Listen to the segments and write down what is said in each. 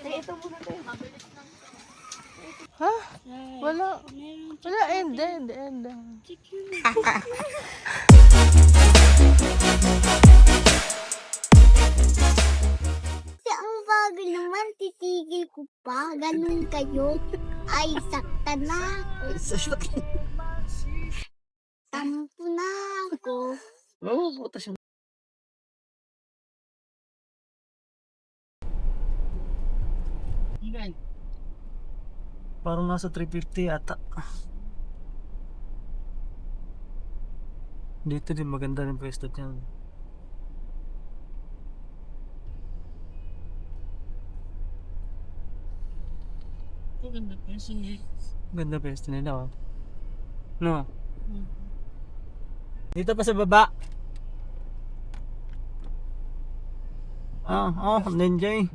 Ito muna tayo. Ha? Wala. Wala, hindi. Kasi ang bagal naman, titigil ko pa. Ganun kayo. Ay, sakta na ako. Tampo na ako. Oo, butas yung... Parang nasa 350 yata. Dito din maganda rin pwesto dyan. Ganda pwesto nila, oh. No? Dito pa sa baba. Ninja.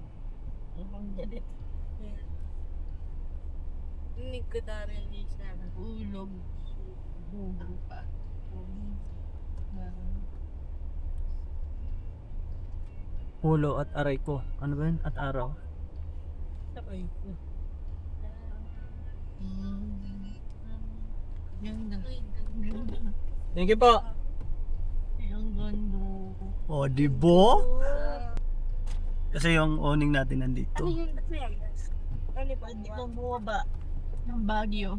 Hindi ko narinig siya. Ulog. Bubo pa. Ulo at aray ko. Ano ba yun? At araw. Sabay ko. Ganda. Thank you po. Ang ganda. O, dibo? Kasi yung owning natin nandito. Ano yun? Ano pa? Hindi ko bumaba ng Baguio.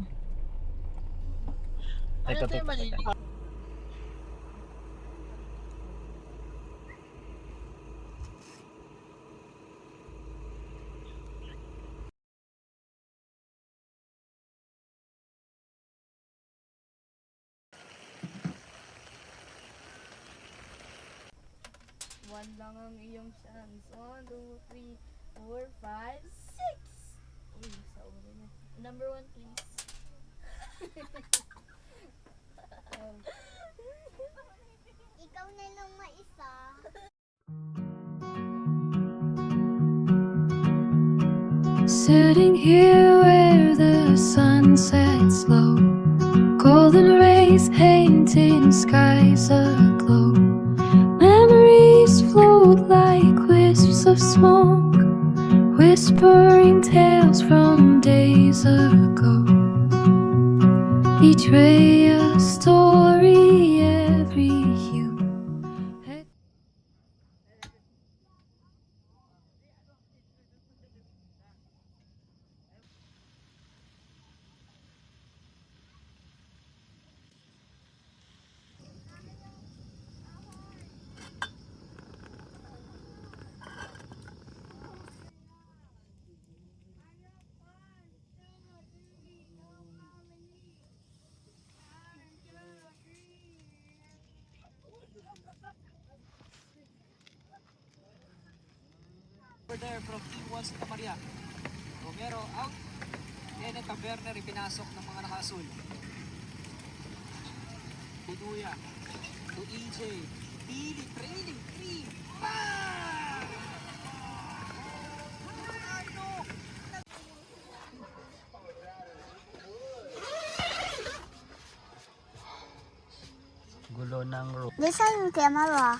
Ano Teka, tayo teka. maliliit? One lang ang iyong chance. 1, 2, 3, 4, 5, 6! Uy, sa ulo niya. Number 1, please. Ikaw na lang maisa. Sitting here where the sun sets low, golden rays painting skies aglow. Memories float like wisps of smoke, whispering tales from days ago. Each ray a story, every hue. Over there from T1 Santa Maria. Romero out. Kenneth Taberner ipinasok ng mga nakasul. Buduya to EJ. Pili, trailing, 3. Bang! Gulo ng road. Design camera.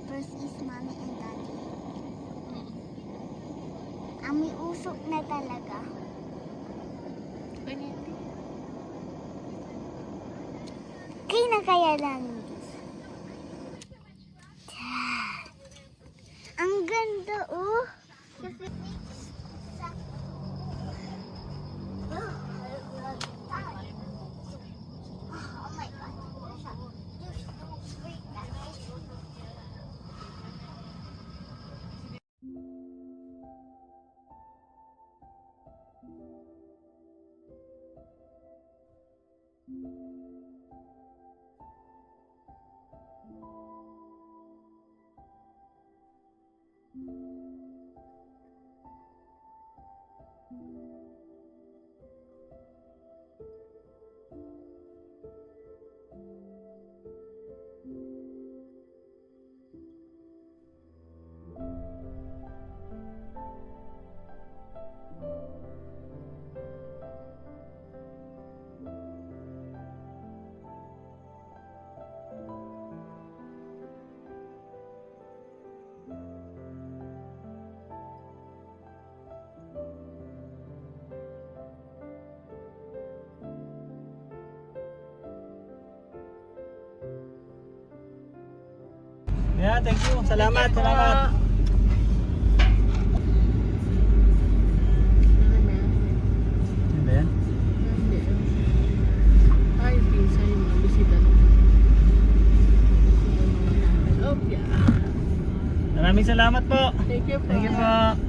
First is mommy and daddy. Ami usok na talaga. Kaya na kaya lang. Ang ganda, oh. Oh my God. Yeah, thank you. Salamat, salamat. Ano ba yan? Ay, pinsa yung mga bisita. Oh, yeah. Maraming salamat po. Thank you po. Thank you po.